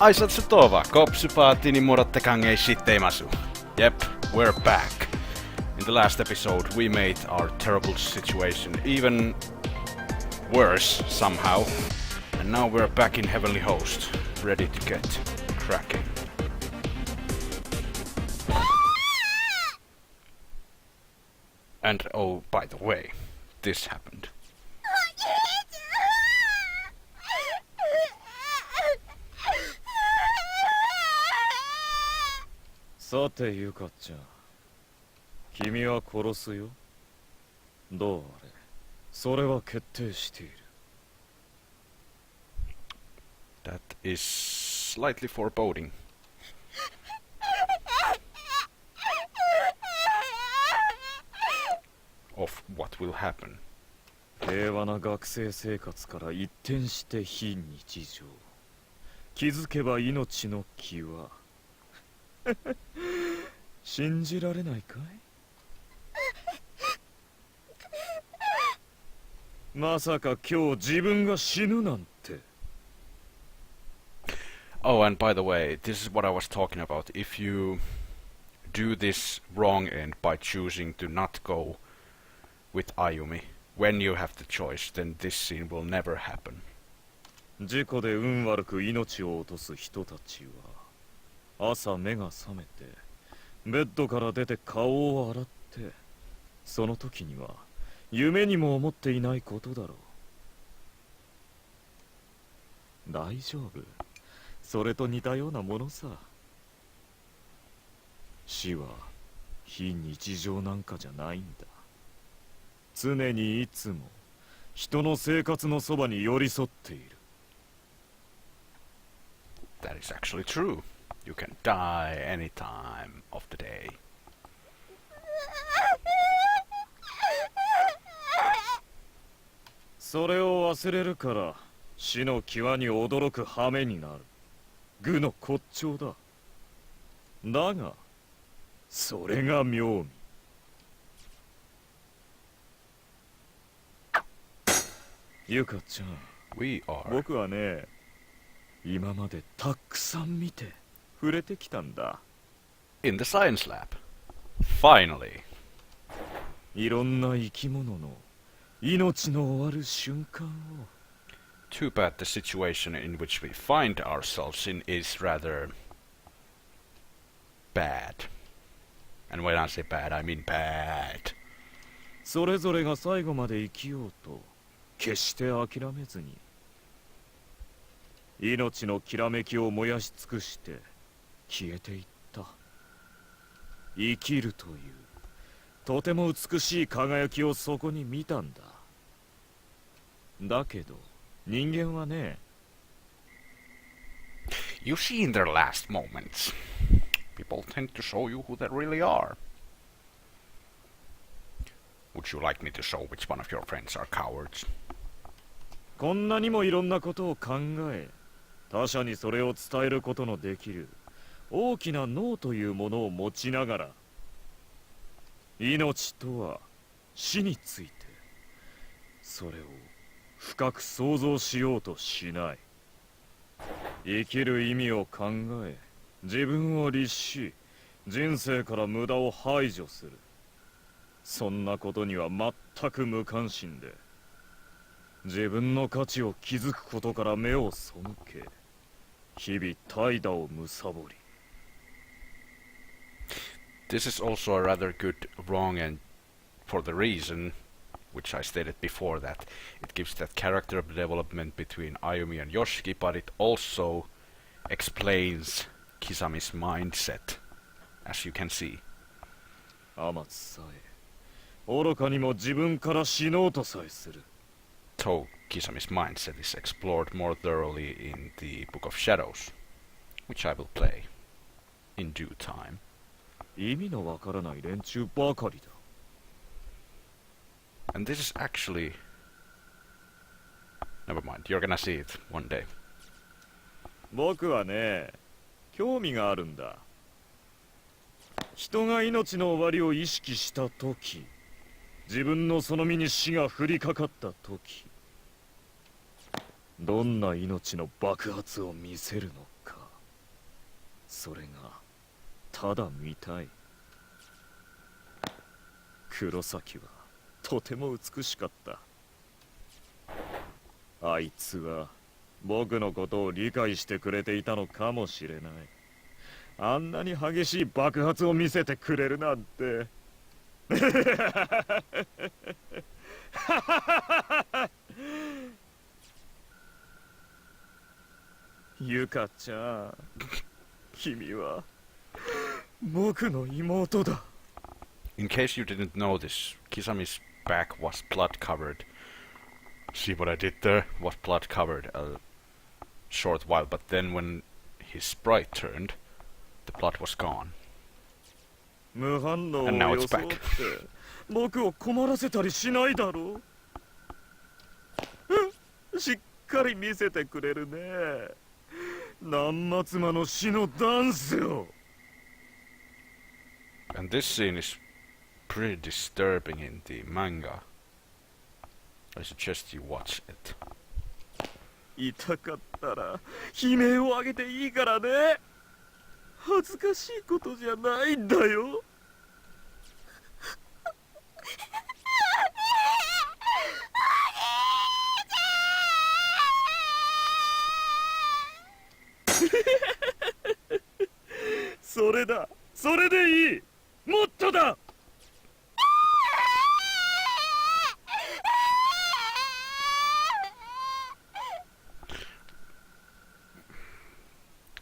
Aisatsu kopsypaati ni muratte kangei shitteimasu. Yep, we're back. In the last episode we made our terrible situation even worse somehow. And now we're back in Heavenly Host, ready to get cracking. And oh, by the way, this happened. Sate Yuka-chan, 君は殺すよ。どうあれ、それは決定している。That is slightly foreboding. Of what will happen. 平和な学生生活から一転して非日常。気づけば命の際。信じられないかい？まさか今日自分が死ぬなんて。Oh, and by the way, this is what I was talking about. If you do this wrong end by choosing to not go with Ayumi, when you have the choice, then this scene will never happen. 事故で運悪く命を落とす人たちは朝目が覚めてベッドから出て顔を洗ってその時には夢にも思っていないことだろう。大丈夫、それと似たようなものさ。死は非日常なんかじゃないんだ。常にいつも人の生活のそばに寄り添っている。That is actually true. You can die any time of the day. それを忘れるから死の際に驚く羽目になる。愚の骨頂だ。だがそれが妙味。ゆかちゃん、We are 僕はね、今までたくさん見て触れてきたんだ。 in the science lab. Finally. いろんな生き物の命の終わる瞬間を。 Too bad the situation in which we find ourselves in is rather bad. And when I say bad, I mean bad. それぞれが最後まで生きようと決して諦めずに命のきらめきを燃やし尽くして消えていった。生きるというとても美しい輝きをそこに見たんだ。だけど人間はね、 You see in their last moments, people tend to show you who they really are. Would you like me to show which one of your friends are cowards? こんなにもいろんなことを考え他者にそれを伝えることのできる大きな脳というものを持ちながら命とは死についてそれを深く想像しようとしない。生きる意味を考え自分を律し人生から無駄を排除する。そんなことには全く無関心で自分の価値を築くことから目を背け日々怠惰を貪り。 This is also a rather good wrong and for the reason which I stated before that it gives that character development between Ayumi and Yoshiki, but it also explains Kisami's mindset, as you can see. 天津さえ愚かにも自分から死のうとさえする。 So Kisami's mindset is explored more thoroughly in the Book of Shadows, which I will play in due time. 意味のわからない連中ばかりだ。 And this is actually... Never mind, you're gonna see it one day. 僕はね、興味があるんだ。人が命の終わりを意識したとき、自分のその身に死が降りかかったとき、どんな命の爆発を見せるのか。それがただ見たい。黒崎はとても美しかった。あいつは僕のことを理解してくれていたのかもしれない。あんなに激しい爆発を見せてくれるなんて。ゆかちゃん、君は僕の妹だ。In case you didn't know this, Kisami's back was blood covered. See what I did there? Was blood covered a short while, but then when his sprite turned, the blood was gone. 無反応を And now 装 it's って back. 僕を困らせたりしないだろう。しっかり見せてくれるね。南末魔の死のダンスよ。 And this scene is pretty disturbing in the manga. I suggest you watch it. 痛かったら悲鳴を上げていいからね。恥ずかしいことじゃないんだよ。それだ、それでいい。もっとだ。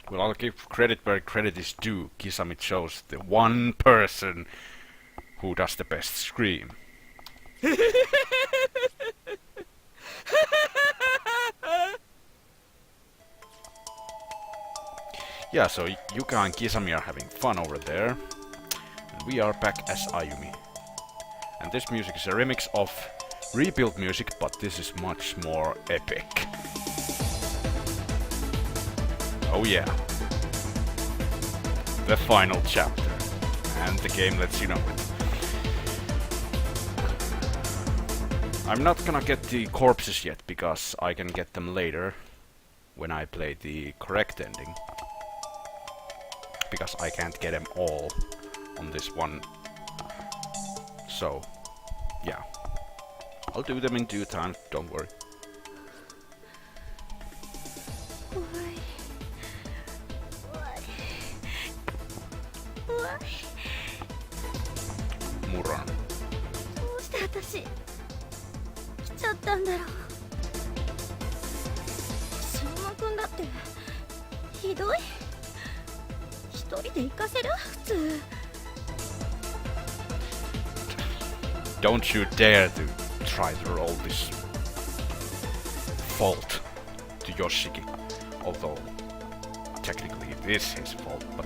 Well, I'll give credit where credit is due. Kisame chose the one person who does the best scream. Yeah, so Yuka and Kisame are having fun over there. And we are back as Ayumi. And this music is a remix of Rebuild music, but this is much more epic. Oh yeah. The final chapter. And the game lets you know it. I'm not gonna get the corpses yet, because I can get them later when I play the correct ending. Because I can't get them all on this one. So, yeah. I'll do them in due time, don't worry. Muran. どうして私来ちゃったんだろう。しのまくんだってひどい。一人で行かせる普通。Don't you dare to try to roll this fault to Yoshiki. Although, technically it is his fault, but...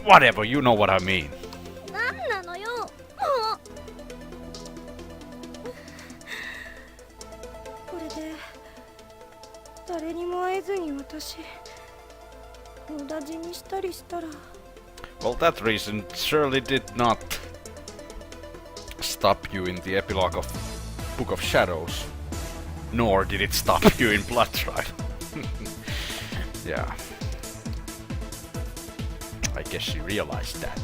Whatever, you know what I mean. なんなのよもう。これで誰にも会えずに私無駄死にしたりしたら。 Well, that reason surely did not stop you in the epilogue of Book of Shadows. Nor did it stop you in Blood Trial. Yeah. I guess she realized that.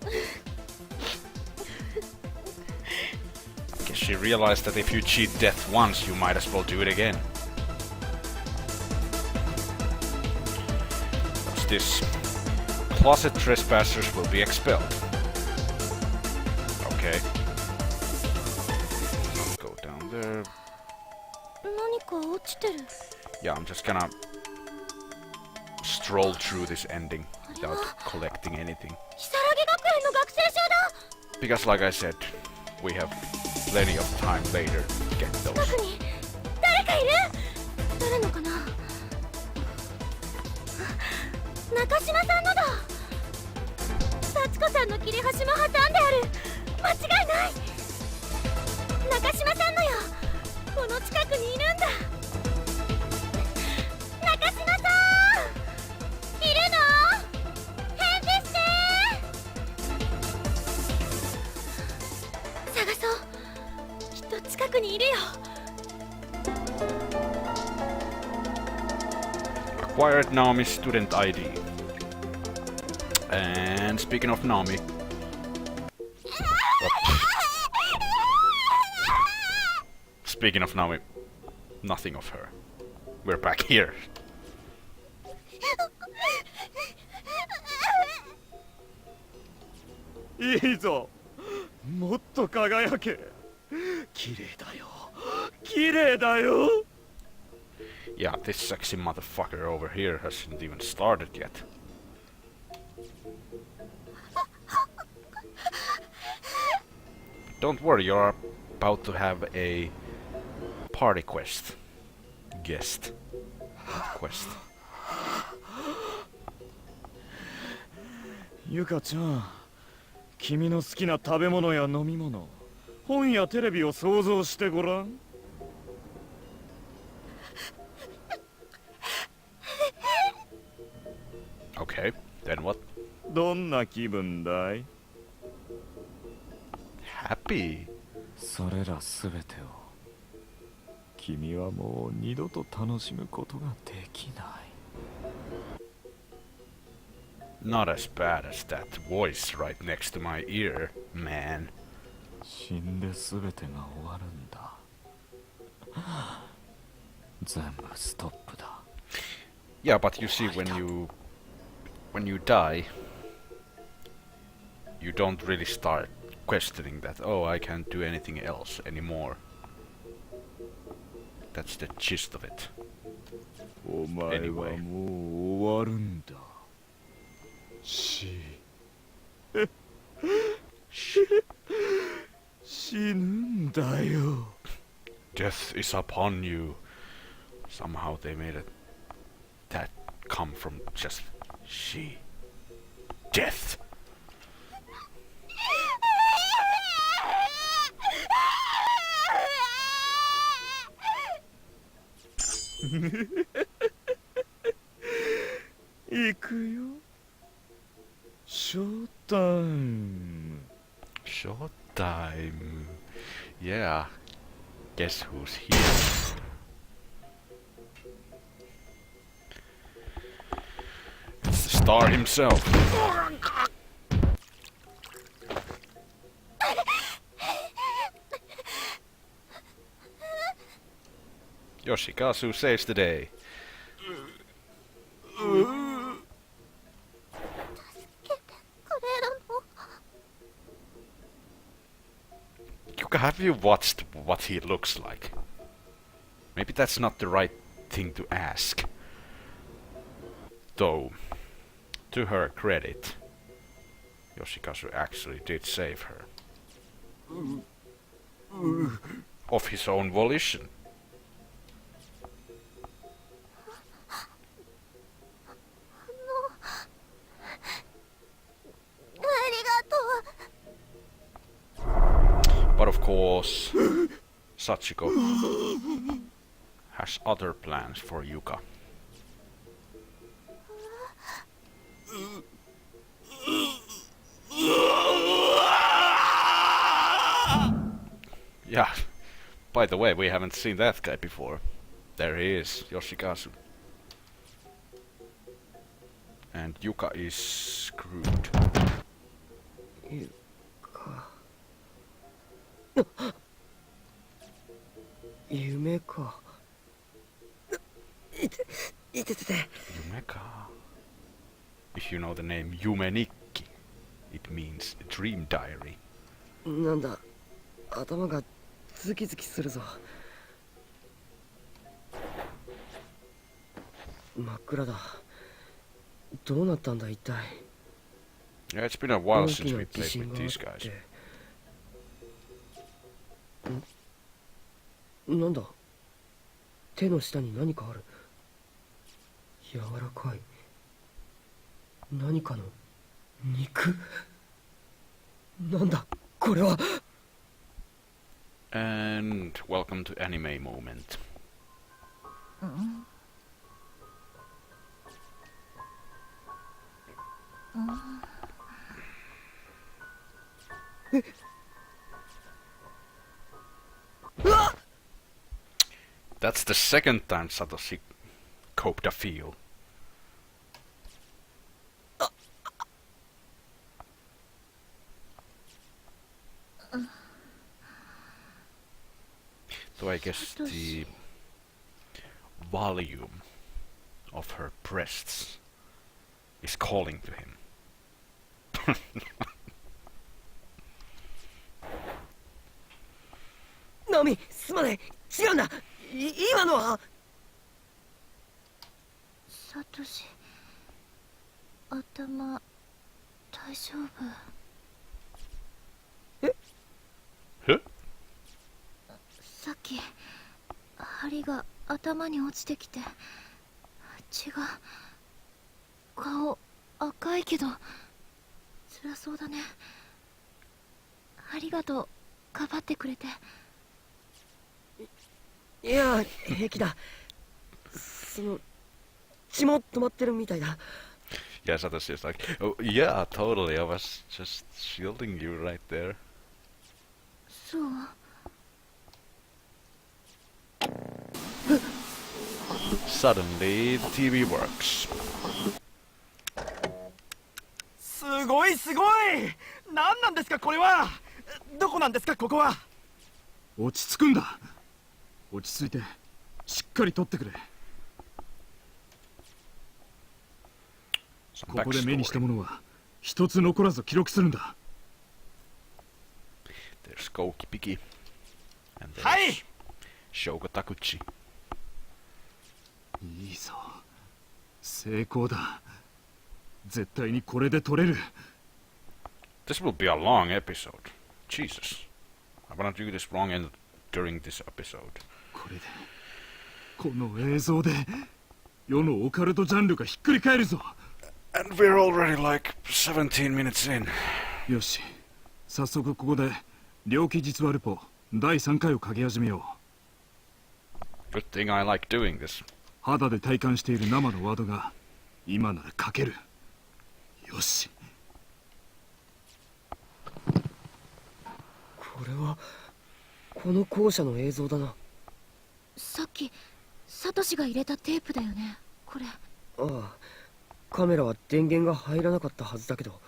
I guess she realized that if you cheat death once, you might as well do it again. What's this? Closet trespassers will be expelled. Okay. I'll go down there. 何か落ちてる。 Yeah, I'm just gonna stroll through this ending without collecting anything. 如月学園の学生証だ。 Because like I said, we have plenty of time later to get 近 those. くに誰かいる。誰のかな。中島さんのだ。幸子さんの切れ端も挟んである。間違いない。中島さんのよ。この近くにいるんだ。中島さんいるの？返事して。探そう。きっと近くにいるよ。Acquired Naomi's student ID. And speaking of Naomi... Speaking of Naomi, nothing of her. We're back here. いいぞ、もっと輝け。綺麗だよ、綺麗だよ。 Yeah, this sexy motherfucker over here hasn't even started yet. Don't worry, you're about to have a party quest. Guest. Quest. ゆかちゃん、君の好きな食べ物や飲み物、本やテレビを想像してごらん。 Okay, then what? どんな気分だい？ Happy. それらすべてを君はもう二度と楽しむことができない。 Not as bad as that voice right next to my ear, man. 死んで全てが終わるんだ。全部ストップだ。 Yeah, but you see, when you die, you don't really start questioning that, oh, I can't do anything else anymore. That's the gist of it. お前はもう終わるんだ。死ぬんだよ。 Death is upon you. Somehow they made it that come from just she. Death.「行くよ。ショータイム。 Showtime. Yeah. Guess who's here? It's the star himself. Yoshikazu saves the day. Yuka, have you watched what he looks like? Maybe that's not the right thing to ask. Though, to her credit, Yoshikazu actually did save her. Of his own volition. ありがとう。 But of course, Sachiko has other plans for Yuka. Yeah, by the way, we haven't seen that guy before. There he is, Yoshikazu. And Yuka is screwed. 夢か。いててて。 Yumeka. If you know the name Yume Nikki, it means dream diary. なんだ、頭がズキズキするぞ。真っ暗だ。どうなったんだ一体。 Yeah, it's been a while 大 since きな we 地 played 震 with があっ these guys. て。なんだ、手の下に何かある。柔らかい。何かの肉。なんだこれは。 And welcome to anime moment. That's the second time Satoshi coped a feel. So I guess the volume of her breasts is calling to him. ナオミ、すまない。違うんだ。今のは。サトシ、頭大丈夫？え？さっき針が頭に落ちてきて、血が、顔赤いけど辛そうだね。ありがとう、かばってくれて。いや、平気だ。血も止まってるみたいだ。 Yeah, Satoshi's like, oh yeah, totally. I was just shielding you right there. そう。Suddenly, the TV works. すごいすごい。何なんですかこれは。どこなんですかここは。落ち着くんだ。落ち着いてしっかり取ってくれ。 Some ここで目にした backstory. ものは一つ残らず記録するんだ。 There's Koukipiki. And は there's い。 Shoko Takuchi. いいぞ。成功だ。絶対にこれで取れる。 This will be a long episode. Jesus. I wanna do this during this episode. これでこの映像で世のオカルトジャンルがひっくり返るぞ。 And we're already like 17 minutes in. よし、早速ここで猟奇実話レポ第3回を書き始めよう。 Good thing I like doing this. 肌で体感している生のワードが今なら書ける。よし。これはこの校舎の映像だな。さっきサトシが入れたテープだよね、これ。ああ、カメラは電源が入らなかったはずだけど。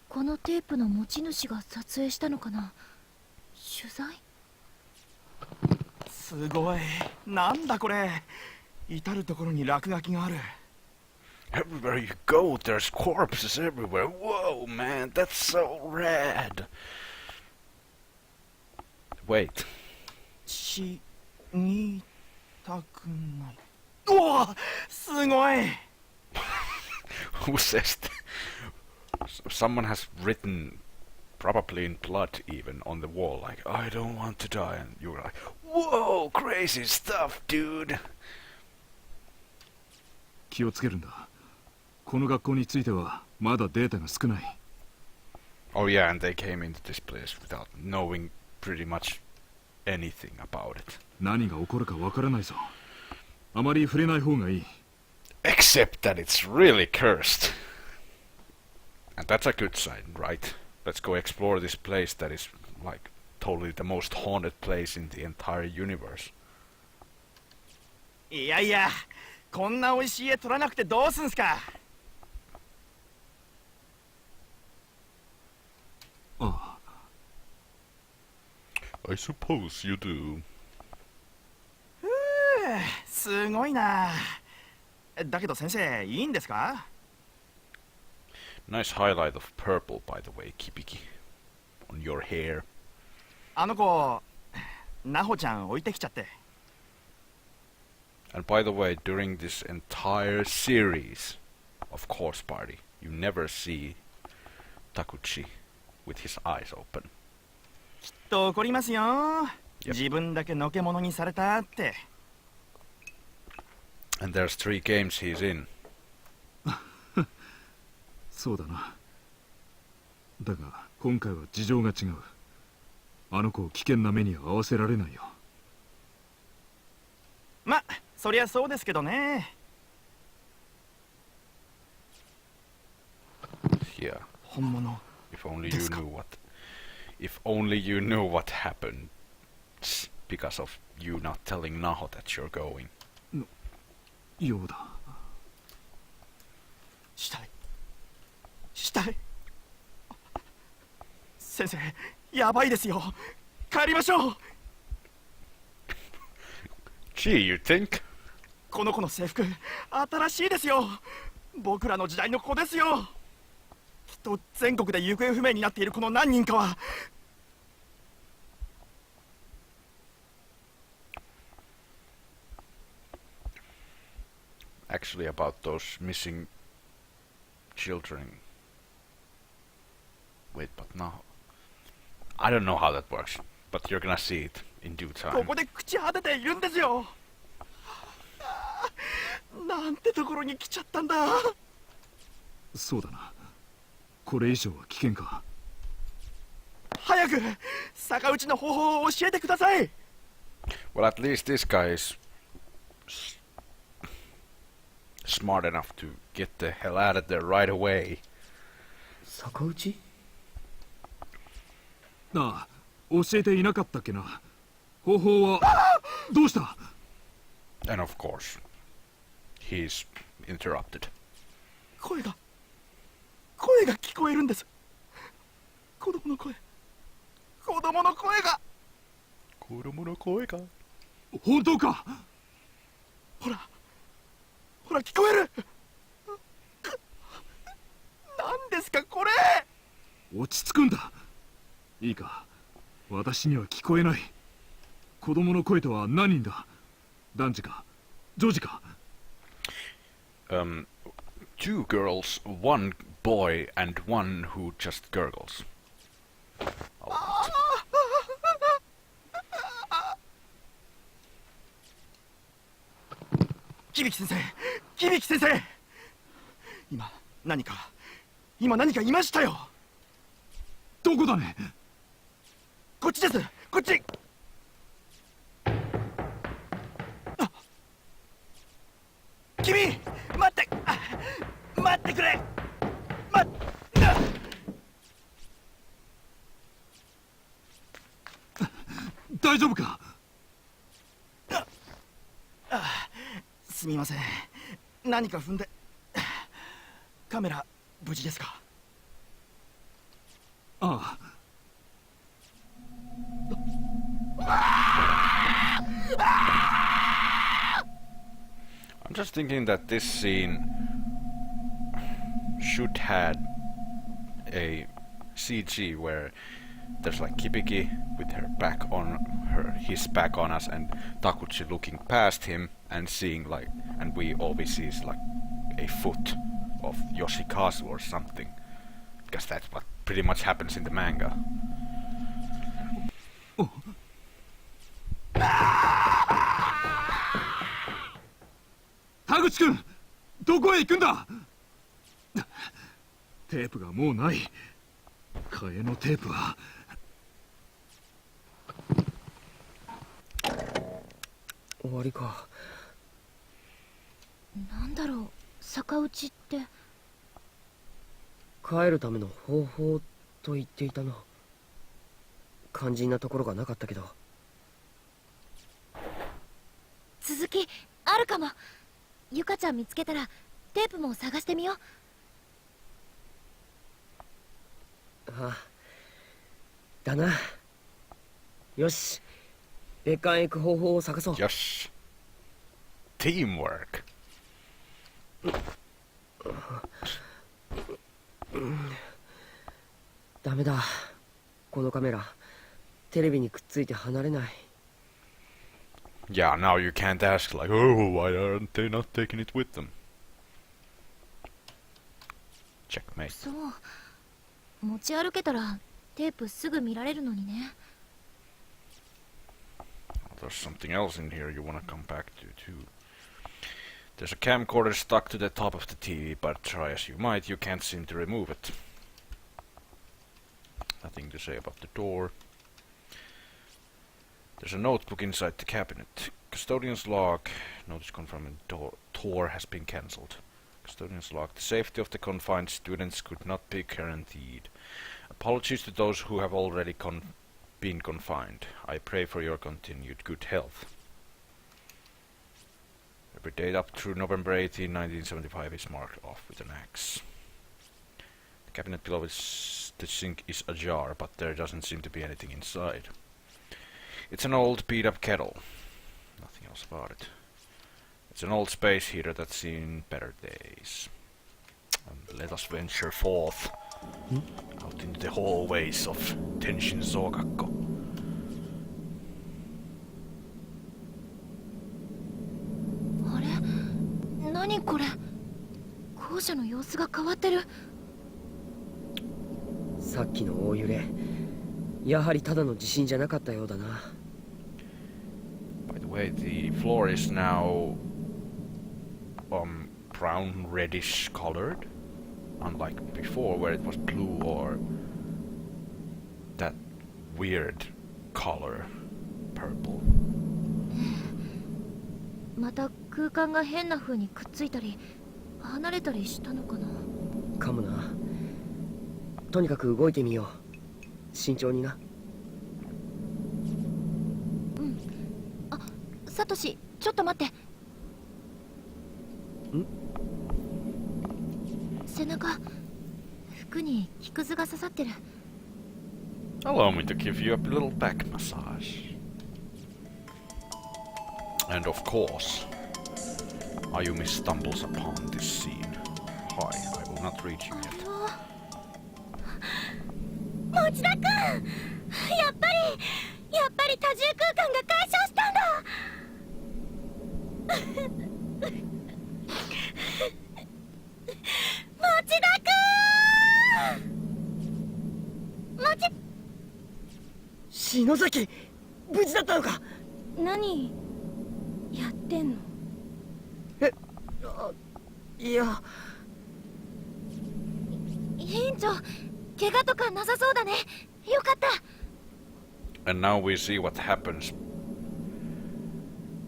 このテープの持ち主が撮影したのかな。取材？すごい。なんだこれ。至る所に落書きがある。 Everywhere you go, there's corpses everywhere. Whoa, man, that's so rad. Wait. 死にたくない。おお、すごい。 Who says that? Someone has written, probably in blood even, on the wall, like, I don't want to die. And you were like, whoa, crazy stuff, dude. 気をつけるんだ。この学校についてはまだデータが少ない。 Oh yeah, and they came into this place without knowing pretty much anything about it. 何が起こるかわからないぞ。あまり触れない方がいい。 Except that it's really cursed. And that's a good sign, right? Let's go explore this place that is, like, totally the most haunted place in the entire universe. いやいや、こんな美味しい絵取らなくてどうすんすか。ああ、 I suppose you do. すごいな。だけど先生、いいんですか？ Nice highlight of purple, by the way, Kipiki. On your hair. あの子、ナホちゃん置いてきちゃって。 And by the way, during this entire series of Corpse Party, you never see Takuchi with his eyes open. きっと怒りますよ。 Yep. 自分だけのけ者にされたって。 And there's 3 games he's in. そうだな。だが今回は事情が違う。あの子を危険な目には合わせられないよ。ま、そりゃそうですけどね。 Yeah. 本物。 If only you ですか。 knew what. If only you knew what happened because of you not telling Naho that you're going. ようだ。したい。したい。先生、やばいですよ。帰りましょう。Gee, you think? この子の制服新しいですよ。僕らの時代の子ですよ。きっと全国で行方不明になっているこの何人かは。 Actually, about those missing children. Wait, but now I don't know how that works, but you're gonna see it in due こ time. こで朽ち果てているんですよ。なんてところに来ちゃったんだ。そうだな。これ以上は危険か。早く逆打ちの方法を教えてください。 Well, at least this guy is smart enough to get the hell out of there right away. 逆打ち？なあ、教えていなかったっけな。方法はどうした？ And of course, he's interrupted. 声が聞こえるんです。子供の声が。本当か？ほら聞こえる。何ですかこれ。落ち着くんだ。いいか、私には聞こえない。子供の声とは何人だ？男児か女児か？ Two girls, one boy, and one who just gurgles. A lot. 響先生。今何かいましたよ。どこだね？こっちです。こっち。あ、君待ってくれ。大丈夫か？すみません。何か踏んで。カメラ無事ですか？ああ。 I'm just thinking that this scene should had a CG where there's like Kibiki with his back on us, and Takuchi looking past him and seeing like, and we always see is like a foot of Yoshikazu or something, because that's what pretty much happens in the manga. 田口君、どこへ行くんだ？テープがもうない。替えのテープは。終わりか。なんだろう、逆打ちって。帰るための方法と言っていたな。肝心なところがなかったけど。続きあるかも。ゆかちゃん見つけたらテープも探してみよう。ああ、だな。よし、別館へ行く方法を探そう。 Yes. Teamwork. ダメだ。このカメラ、テレビにくっついて離れない。 Yeah, now you can't ask like, oh, why aren't they not taking it with them? Checkmate. そう、持ち歩けたらテープすぐ見られるのにね。 There's something else in here you wanna come back to too. There's a camcorder stuck to the top of the TV, but try as you might, you can't seem to remove it. Nothing to say about the door. There's a notebook inside the cabinet. Custodian's log. Notice confirming tour has been cancelled. Custodian's log. The safety of the confined students could not be guaranteed. Apologies to those who have already been confined. I pray for your continued good health. Every date up through November 18, 1975 is marked off with an X. The cabinet below the sink is ajar, but there doesn't seem to be anything inside. It's an old beat-up kettle. Nothing else about it. It's an old space heater that's seen better days. Let us venture forth out into the hallways of Tenshin Sogakko. あれ、何これ。校舎の様子が変わってる。さっきの大揺れ、やはりただの地震じゃなかったようだな。By the way, the floor is now brown reddish colored, unlike before where it was blue or that weird color, purple. また空間が変な風にくっついたり離れたりしたのかな。かもな。とにかく動いてみよう。慎重にな。うん。あ、サトシ、ちょっと待って。ん？背中、服に木くずが刺さってる。Allow me to give you a little back massage. And of course, Ayumi stumbles upon this scene. Hi, I will not reach you yet. 持田くん、やっぱり多重空間が解消したんだ。持田くん。篠崎、無事だったのか。何やってんの。いや、委員長、怪我とかなさそうだね。よかった。And now we see what happens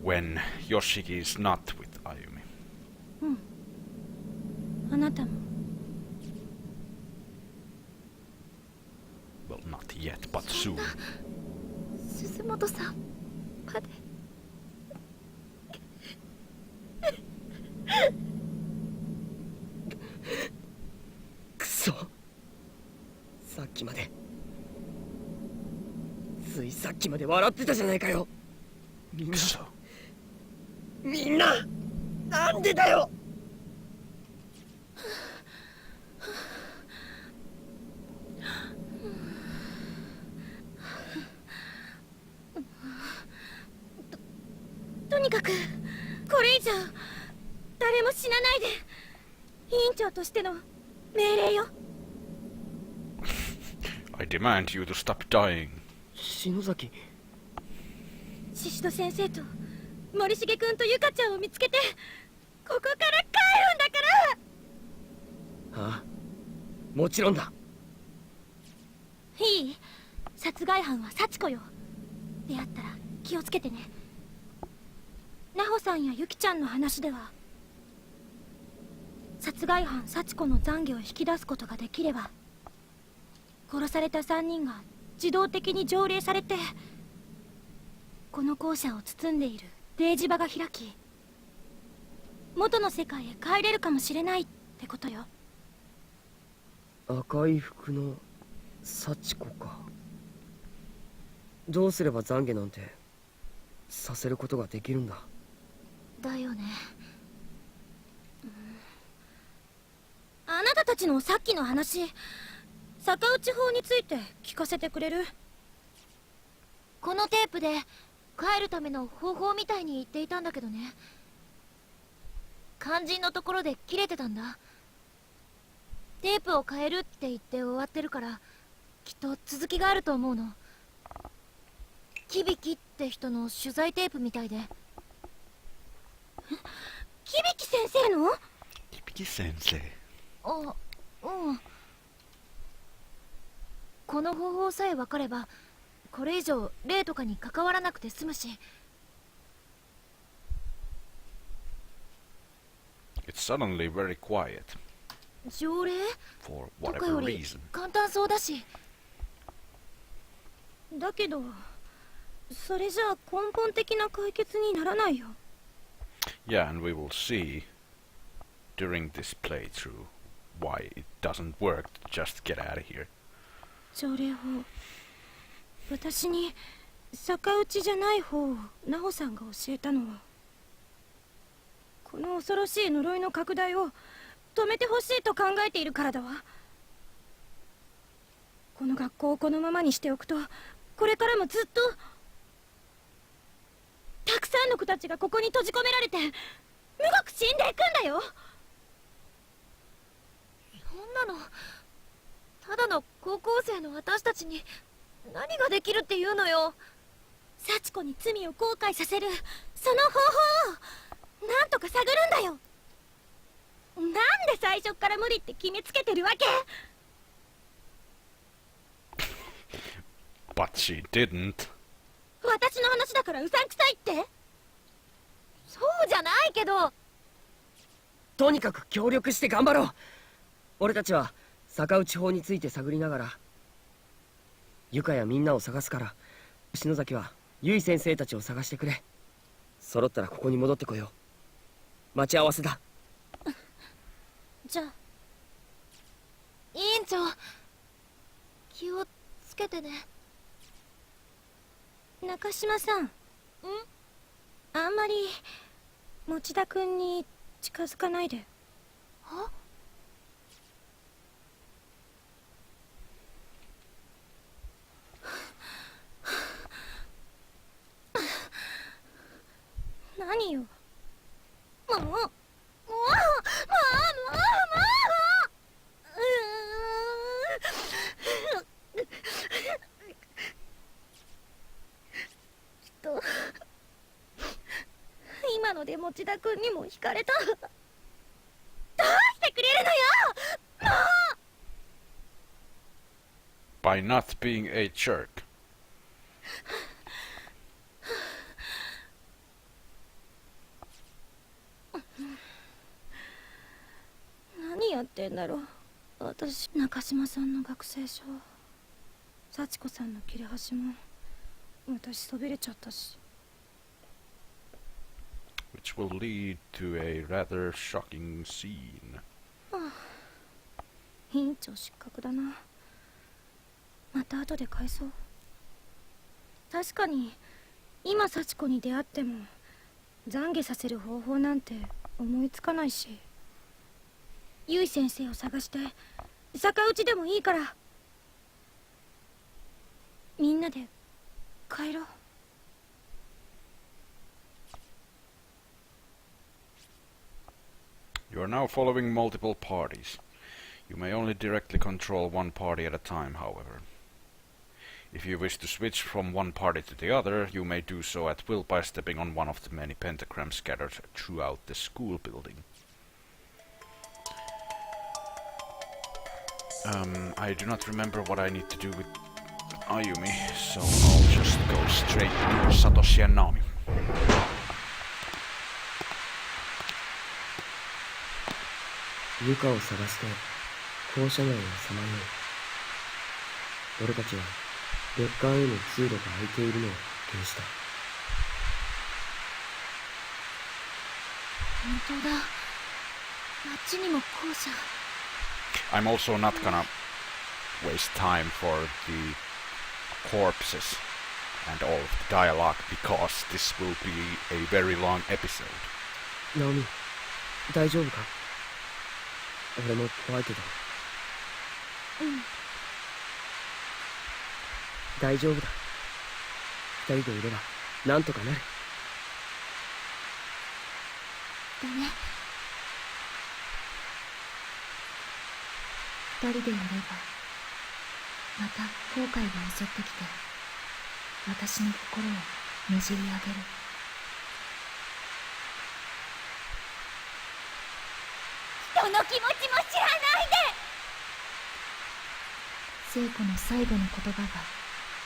when Yoshiki is not with Ayumi. あなたも。Well, not yet, but soon. 鈴本さんまで。くそ。さっきまで、ついさっきまで笑ってたじゃないかよ。みんな、 So, みんな、なんでだよ。とにかくこれ以上誰も死なないで。委員長としての命令よ。 I demand you to stop dying. 篠崎、宍戸先生と森重君とゆかちゃんを見つけてここから帰るんだから。ああ、もちろんだ。いい？殺害犯は幸子よ。出会ったら気をつけてね。奈穂さんやゆきちゃんの話では、殺害犯幸子の懺悔を引き出すことができれば、殺された3人が自動的に条例されて、この校舎を包んでいるデージ場が開き、元の世界へ帰れるかもしれないってことよ。赤い服の幸子か。どうすれば懺悔なんてさせることができるんだ。だよね。あなたたちのさっきの話、逆打ち法について聞かせてくれる？このテープで帰るための方法みたいに言っていたんだけどね。肝心のところで切れてたんだ。テープを変えるって言って終わってるから、きっと続きがあると思うの。キビキって人の取材テープみたいで。キビキ先生の？ Kibiki sensei. あ、うん。この方法さえ分かれば、これ以上霊とかに関わらなくて済むし。It's suddenly very quiet 条例 for とか whatever より reason. 簡単そうだし。だけどそれじゃあ根本的な解決にならないよ。 Yeah, and we will see during this playthrough why it doesn't work to just get out of here. 条例法、私に逆打ちじゃない方を奈穂さんが教えたのはこの恐ろしい呪いの拡大を止めてほしいと考えているからだわ。この学校をこのままにしておくと、これからもずっとたくさんの子たちがここに閉じ込められて無獄死んでいくんだよ。そんなのただの高校生の私たちに何ができるっていうのよ。幸子に罪を後悔させるその方法をなんとか探るんだよ。なんで最初から無理って決めつけてるわけ？ But she didn't. 私の話だからうさんくさいって？そうじゃないけど。とにかく協力して頑張ろう。俺たちは逆打ち法について探りながらゆかやみんなを探すから、篠崎はゆい先生たちを探してくれ。揃ったらここに戻ってこよう。待ち合わせだ。じゃあ委員長、気をつけてね。中島さん、あんまり持田君に近づかないで。は？何よ。もう今ので持田君にも惹かれた。どうしてくれるのよ、もう。 By not being a jerk. 何やってんだろう私。中島さんの学生証、幸子さんの切れ端も私そびれちゃったし。 Which will lead to a rather shocking scene. 委員長失格だな。また後で返そう。確かに今幸子に出会っても懺悔させる方法なんて思いつかないし、ゆい先生を探して逆打ちでもいいからみんなで帰ろう。You are now following multiple parties. You may only directly control one party at a time, however. If you wish to switch from one party to the other, you may do so at will by stepping on one of the many pentagrams scattered throughout the school building. I do not remember what I need to do with Ayumi, so I'll just go straight near Satoshi and Naomi. ゆかを探して校舎内をさまよう。俺たちは別館への通路が開いているのを発見した。本当だ。あっちにも校舎。I'm also not gonna waste time for the corpses and all of the dialogue because this will be a very long episode. ナオミ、大丈夫か？俺も怖いけど。大丈夫だ。二人でいればなんとかなる。だね。二人でいればまた後悔が襲ってきて私の心をねじり上げる。人の気持ちも知らないで。聖子の最後の言葉が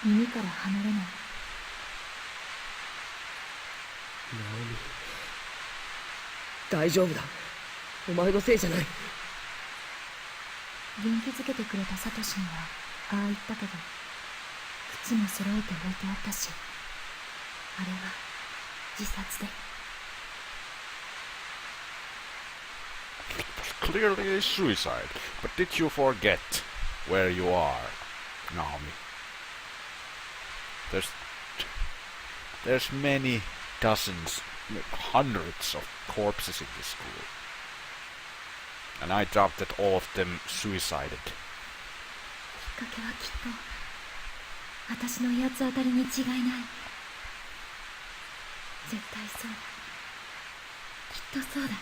耳から離れない。ナオミ、大丈夫だ。お前のせいじゃない。元気づけてくれたサトシにはああ言ったけど、靴も揃えて置いてあったし、あれは自殺で。It was clearly a suicide, but did you forget where you are, Naomi? There's many dozens hundreds of corpses in this school. And I doubt that all of them suicided. きっかけはきっと私の八つ当たりに違いない。絶対そうだ。きっとそうだ。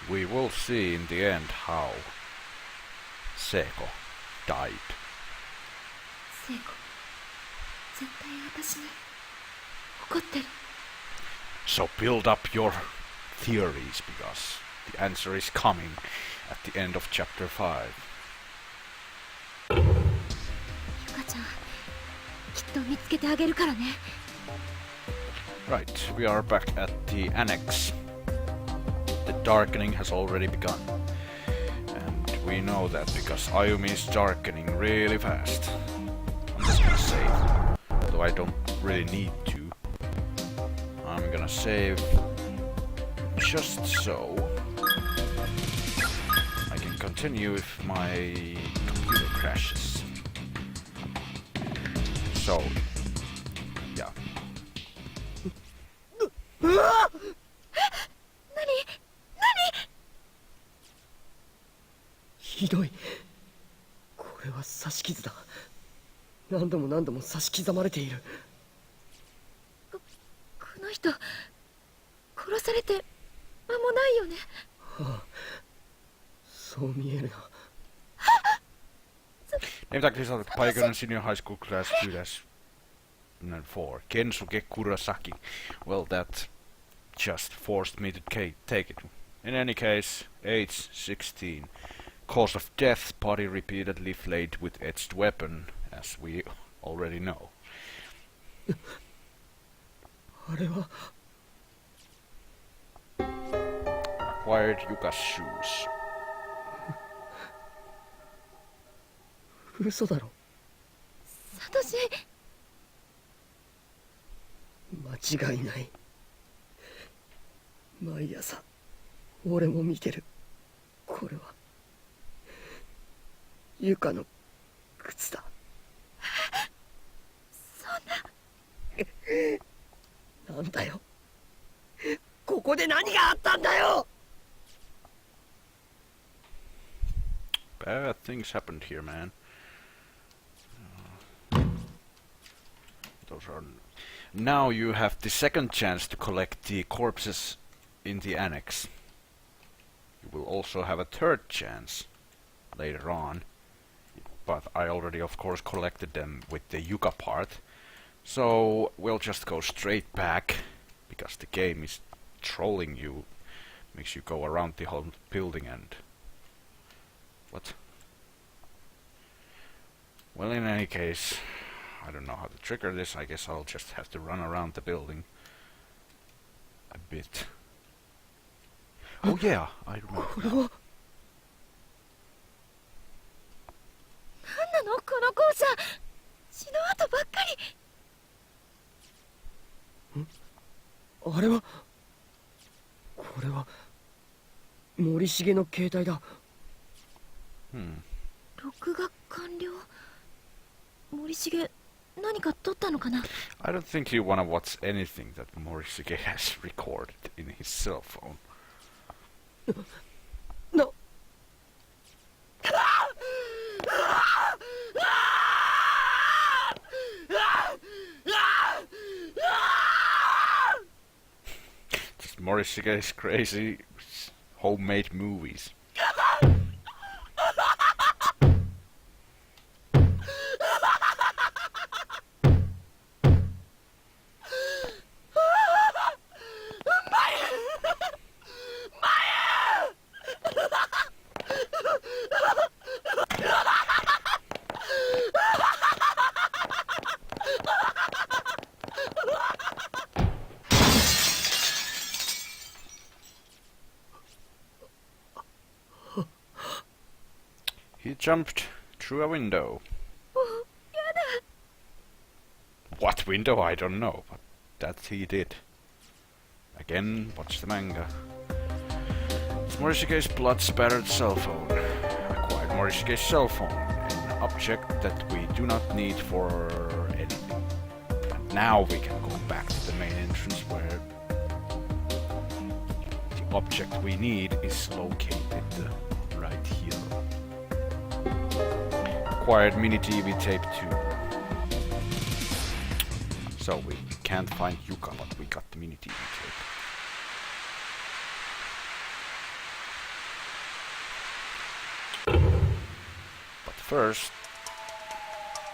We will see in the end how Seiko died. 聖子、絶対私に怒ってる。 So build up your theories because the answer is coming at the end of chapter 5. ゆかちゃん、きっと見つけてあげるからね。 Right, we are back at the annex. The darkening has already begun. And we know that because Ayumi is darkening really fast. I'm just gonna save, though I don't really need to. I'm gonna save just so I can continue if my computer crashes. So, yeah. ひどい。これは刺し傷だ。何度も何度も刺し刻まれている。この人殺されて間もないよね。はあ、そう見えるな。 Name tag lisätä paikallinen senior high school class 2004. Kensuke Kurosaki. Well, that just forced me to take it. In any case, age 16. Cause of death, body repeatedly flayed with edged weapon, as we already know. あれは Acquired Yuka's shoes. 嘘だろ。サトシ、間違いない。毎朝俺も見てる。これはユカの靴だ。そんな。なんだよ。ここで何があったんだよ。 Bad things happened here, man. Those are... Now you have the second chance to collect the corpses in the annex. You will also have a third chance later on. But I already, of course, collected them with the Yuka part. So we'll just go straight back, because the game is trolling you. Makes you go around the whole building and... What? Well, in any case, I don't know how to trigger this. I guess I'll just have to run around the building a bit. Oh yeah, I remember. これは何なのこの校舎。血の跡ばっかり。あれはこれは森重の携帯だ。録画完了。森重、何か撮ったのかな。 I don't think you wanna watch anything that Morisuke has recorded in his cell phone. な Just Morisuke's crazy homemade movies. He jumped through a window. What window? I don't know, but that he did. Again, watch the manga. It's Morisuke's blood-spattered cell phone. Acquired Morisuke's cell phone, an object that we do not need for anything. And now we can go back to the main entrance object we need is located right here. Acquired mini TV tape 2. So we can't find Yuka, but we got the mini TV tape. But first,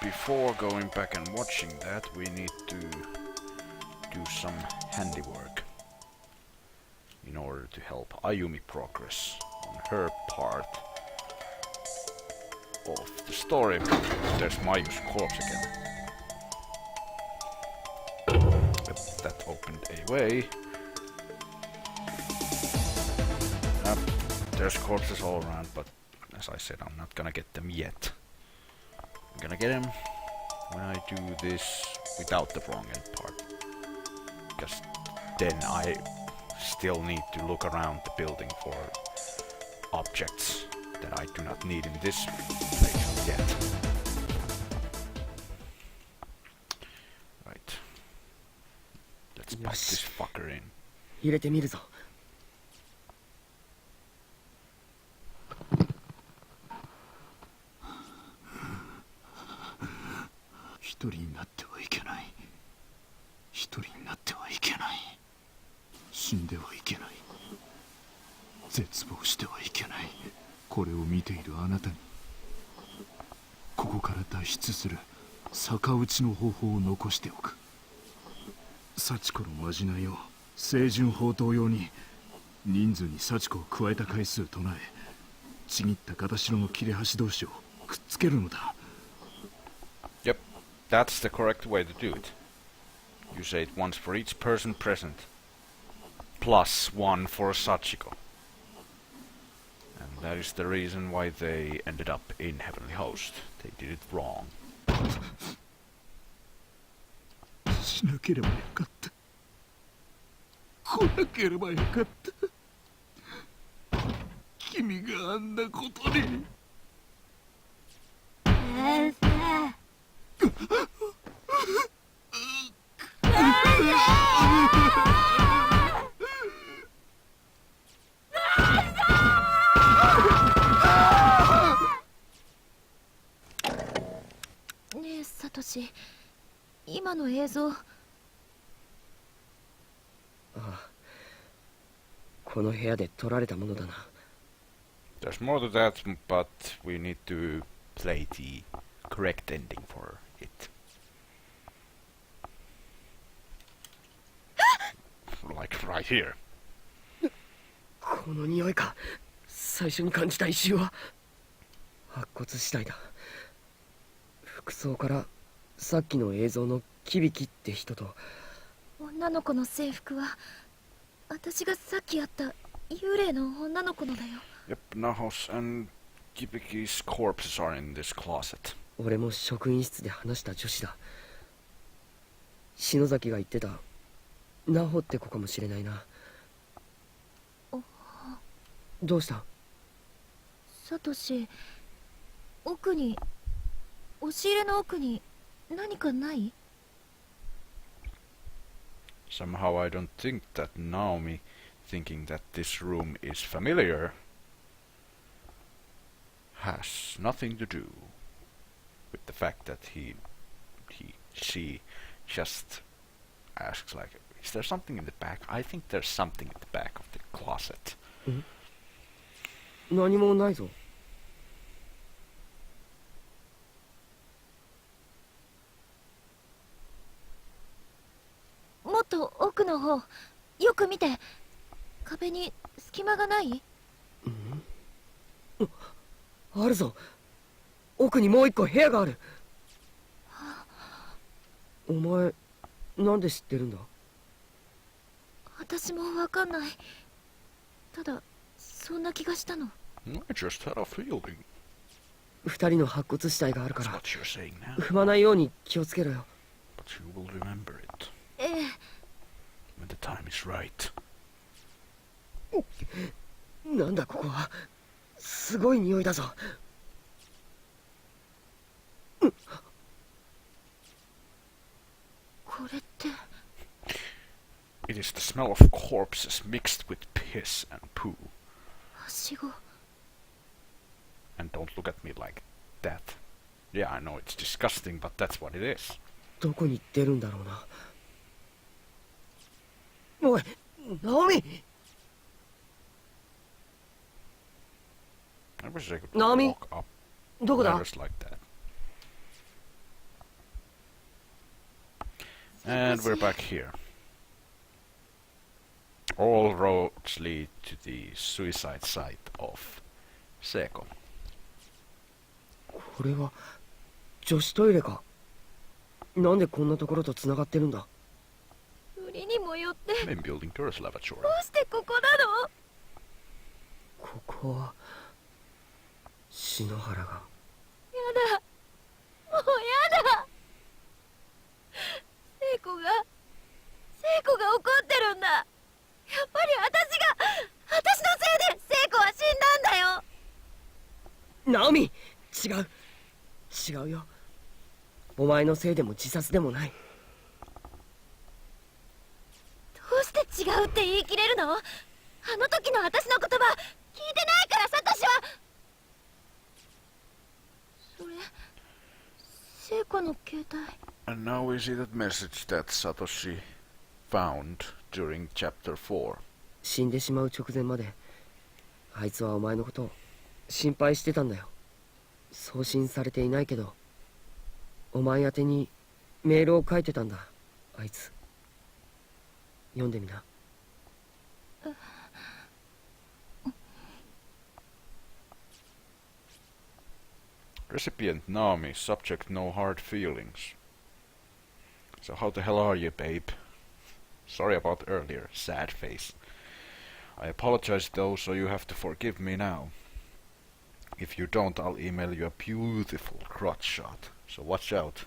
before going back and watching that, we need to do some handiwork in order to help Ayumi progress on her part of the story. There's Mayu's corpse again. Yep, that opened a way. There's corpses all around, but as I said, I'm not gonna get them yet. I'm gonna get them when I do this without the wrong end part. Because then I still need to look around the building for objects that I do not need in this playthrough yet. Right. Let's pop this fucker in. 入れてみるぞ。一人になってはいけない。一人になってはいけない。死んではいけない。絶望してはいけない。これを見ているあなたに、ここから脱出する逆打ちの方法を残しておく。幸子のまじないを清純法同様に人数に幸子を加えた回数唱え、ちぎった片白の切れ端同士をくっつけるのだ。Yep, that's the correct way to do it. You say it once for each person present, plus one for Sachiko. And that is the reason why they ended up in Heavenly Host. They did it wrong. しなければよかった。来なければよかった。君があんなことに。先生。ねえサトシ、今の映像。ああ、この部屋で撮られたものだな。 There's more to that, but we need to play the correct ending for it. Like right here. この匂いか。最初に感じた異臭は白骨死体だ。服装からさっきの映像のキビキって人と。女の子の制服は私がさっき会った幽霊の女の子のだよ。Yep, Nahos and Kibiki's corpses are in this closet. 俺も職員室で話した女子だ。篠崎が言ってたナホって子かもしれないな。どうした？サトシ、奥に、押し入れの奥に何かない？ Somehow I don't think that Naomi, thinking that this room is familiar, has nothing to do with the fact that she just asks like, is there something in the back? I think there's something in the back of the closet. 何もないぞ。もっと奥の方、よく見て。壁に隙間がない？あるぞ。奥にもう一個部屋がある。お前、なんで知ってるんだ？私もわかんない。ただ、そんな気がしたの。I just had a feeling. 二人の白骨死体があるか That's ら what you're saying now. 踏まないように気をつけろよ。 But you will remember it ええ。 when the time is right. なんだここは。すごい匂いだぞ。これって。It is the smell of corpses mixed with piss and poo. はしご。 And don't look at me like that. Yeah, I know it's disgusting, but that's what it is. どこに出るんだろうな。おい、ナオミ。 I wish I could Naomi? walk up どこだ？ ladders like that. And we're back here. All roads lead to the suicide site of Seiko. これは女子トイレか。なんでこんなところと繋がってるんだ。売りにもよって、 Main building girls lavatory. どうしてここなの？ここは篠原が。やだ、もうやだ。聖子が怒ってるんだ。やっぱり私のせいで聖子は死んだんだよ。ナオミ、違うよ。お前のせいでも自殺でもない。どうして違うって言い切れるの？あの時の私の言葉聞いてないから、サトシは。それ、聖子の携帯。 And now we see that message that Satoshi found during chapter 4. 死んでしまう直前まであいつはお前のことを心配してたんだよ。送信されていないけどお前宛てにメールを書いてたんだ。あいつ読んでみな。Recipient Nami, subject no hard feelings. So how the hell are you, babe? Sorry about earlier, sad face. I apologize though, so you have to forgive me now. If you don't, I'll email you a beautiful crotch shot, so watch out.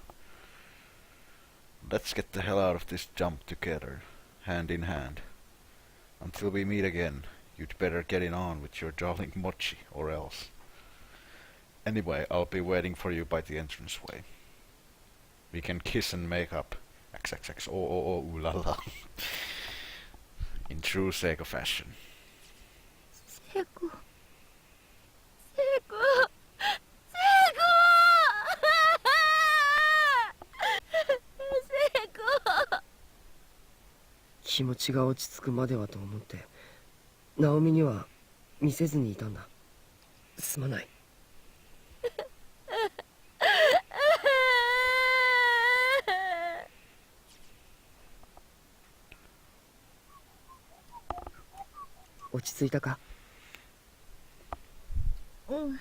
Let's get the hell out of this jump together, hand in hand. Until we meet again, you'd better get it on with your darling mochi, or else. Anyway, I'll be waiting for you by the entranceway. We can kiss and make up. XXX, oh, ooh la la. In true Seiko fashion. 聖子。気持ちが落ち着くまではと思ってナオミには見せずにいたんだ。すまない。落ち着いたか？うん。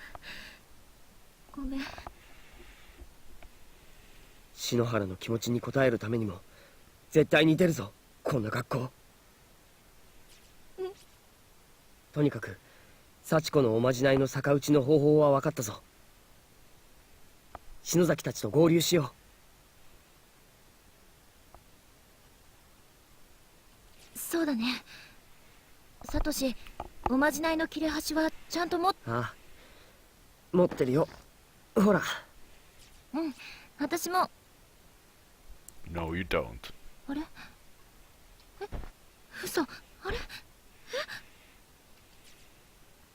ごめん。篠原の気持ちに応えるためにも絶対に出るぞ、こんな格好。とにかく幸子のおまじないの逆打ちの方法は分かったぞ。篠崎たちと合流しよう。そうだね。サトシ、おまじないの切れ端はちゃんとああ、持ってるよ。ほら。うん、私も。 No, you don't. あれ？え、嘘、あれ？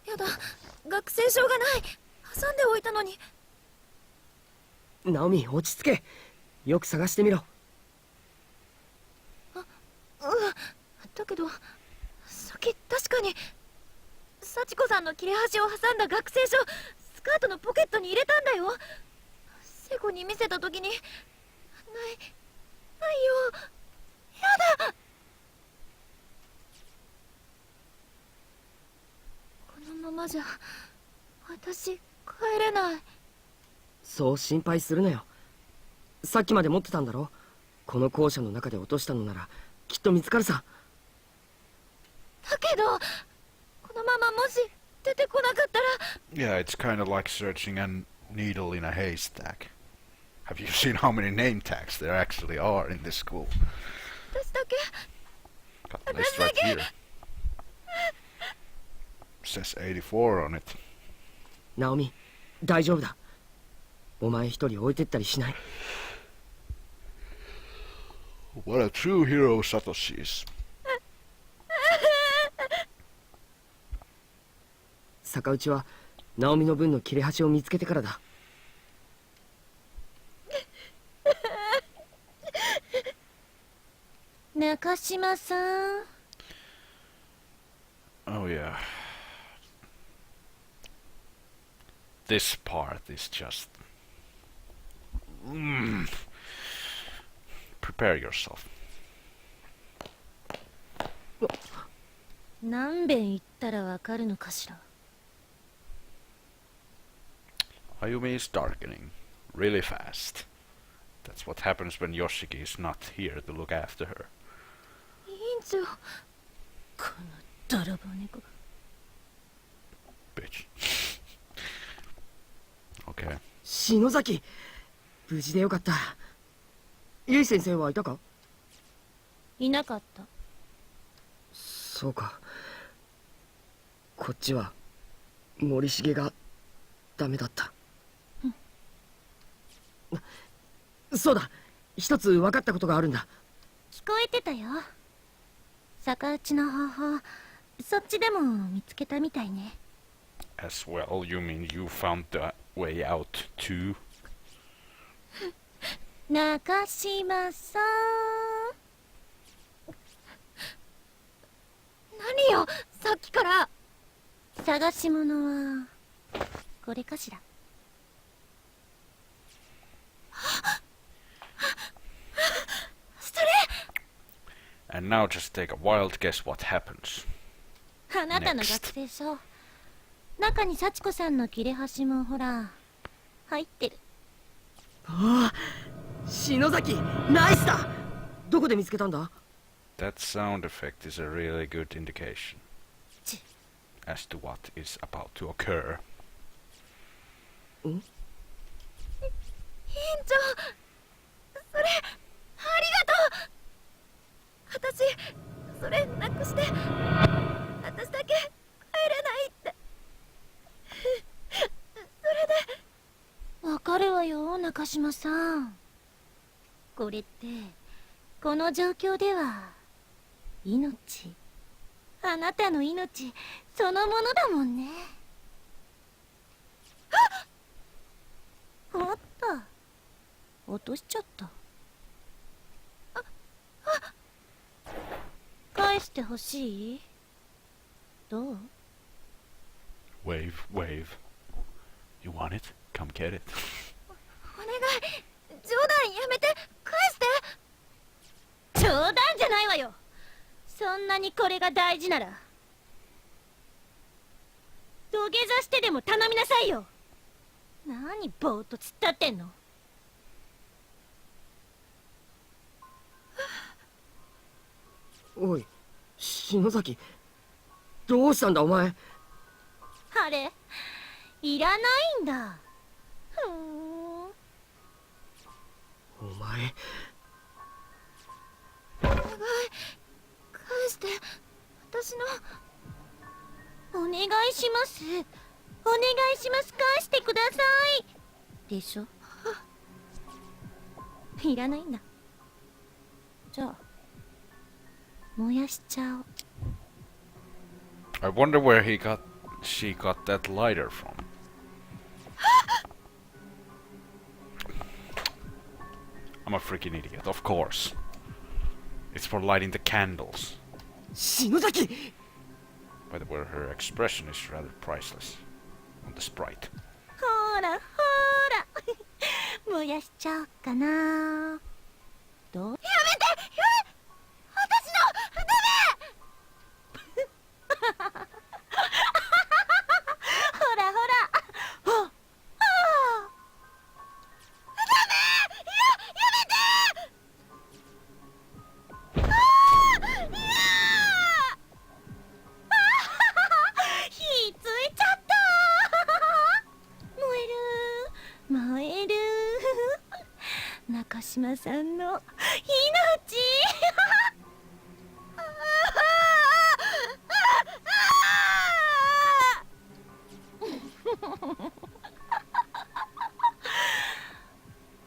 やだ、学生証がない。挟んでおいたのに。ナオミ、落ち着け。よく探してみろ。だけどさっき確かに幸子さんの切れ端を挟んだ学生証スカートのポケットに入れたんだよ。聖子に見せた時にないよ。やだ。このままじゃ私帰れない。そう心配するなよ。さっきまで持ってたんだろ。この校舎の中で落としたのならきっと見つかるさ。だけどこのままもし出てこなかったら。 Yeah, it's kind of like searching a needle in a haystack. Have you seen how many name tags there actually are in this school? 私だけ Got the list right here. Says 84 on it. ナオミ、大丈夫だ。お前一人置いてったりしない。 What a true hero Satoshi is. 逆打ちはナオミの分の切れ端を見つけてからだ。中島さん、 Oh yeah. This part is just... Prepare yourself. 何遍言ったらわかるのかしら。 Ayumi is darkening really fast. That's what happens when Yoshiki is not here to look after her. 委員長、この泥棒猫が。 Bitch. Okay. 篠崎、無事でよかった。ゆい先生はいたか？いなかった。そうか。こっちは森重がダメだった。そうだ、一つ分かったことがあるんだ。聞こえてたよ。逆打ちの方法、そっちでも見つけたみたいね。 As well, you mean you found the way out too? 中島さん。何よ、さっきから。探し物はこれかしら。 And now just take a wild guess what happens. あなたの学生証。中に幸子さんの切れ端もほら入ってる。ああ、篠崎、ナイスだ。どこで見つけたんだ？ That sound effect is a really good indication ち as to what is about to occur. 委員長、それありがとう。私それなくして、私だけ帰れないって。それで。わかるわよ、中島さん。これってこの状況では命、あなたの命そのものだもんね。あった、落としちゃった。返してほしい？どう？ Wave, wave. You want it? Come get it. お願い、冗談やめて、返して。冗談じゃないわよ。そんなにこれが大事なら土下座してでも頼みなさいよ。何ぼーっと突っ立ってんの。おい、篠崎、どうしたんだお前。あれいらないんだ。ふーん。お前、お願い、返して。私のお願いします。お願いします。返してください。でしょ。いらないんだ。じゃあ燃やしちゃおう。 I wonder where she got that lighter from. I'm a freaking idiot, of course. It's for lighting the candles. 篠崎。 By the way, her expression is rather priceless on the sprite. ほらほら燃やしちゃおうかな。どう？やめて、私のダメ。ほらほら。ああ、ダメ。やめて。ああ、いや。火ついちゃった。燃える中島さんの命。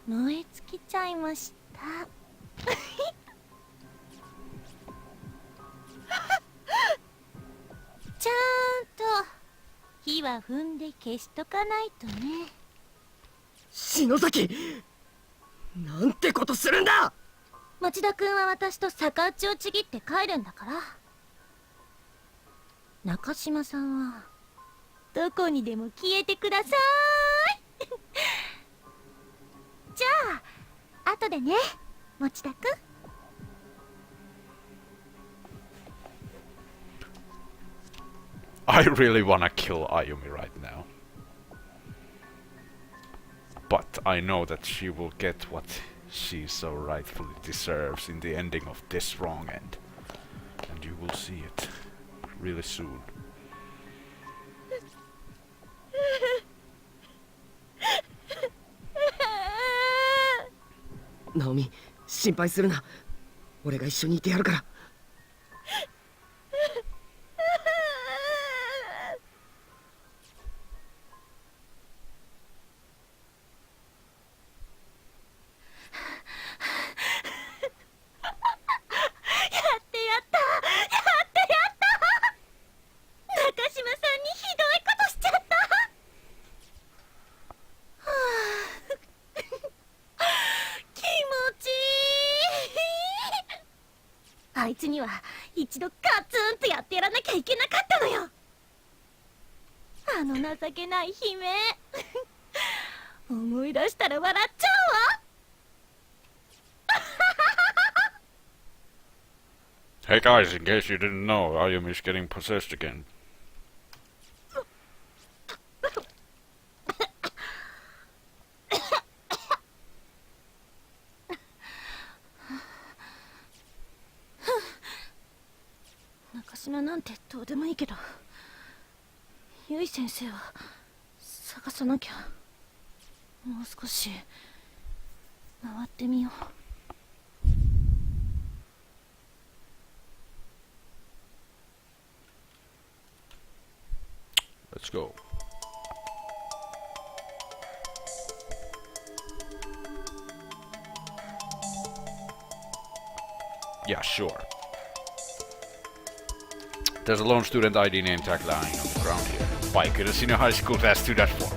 燃え尽きちゃいました。ちゃんと火指は踏んで消しとかないとね。篠崎、なんてことするんだ。町田くんは私と逆打ちをちぎって帰るんだから。中島さんはどこにでも消えてください。じゃあ後でね、持田くん。I really wanna kill Ayumi right now. But I know that she will get what she so rightfully deserves in the ending of this wrong end. And you will see it really soon. ナオミ、心配するな。俺が一緒にいてやるから。あいつには一度ガツンとやってやらなきゃいけなかったのよ。あの情けない悲鳴。思い出したら笑っちゃうわ。 Hey guys, in case you didn't know, Ayumi is getting possessed again. 中島なんてどうでもいいけど、ゆい先生を探さなきゃ。もう少し回ってみよう。Let's go. Yeah, sure. There's a lone student ID name tag lying on the ground here. Paikkoinen senior high school that stood that for.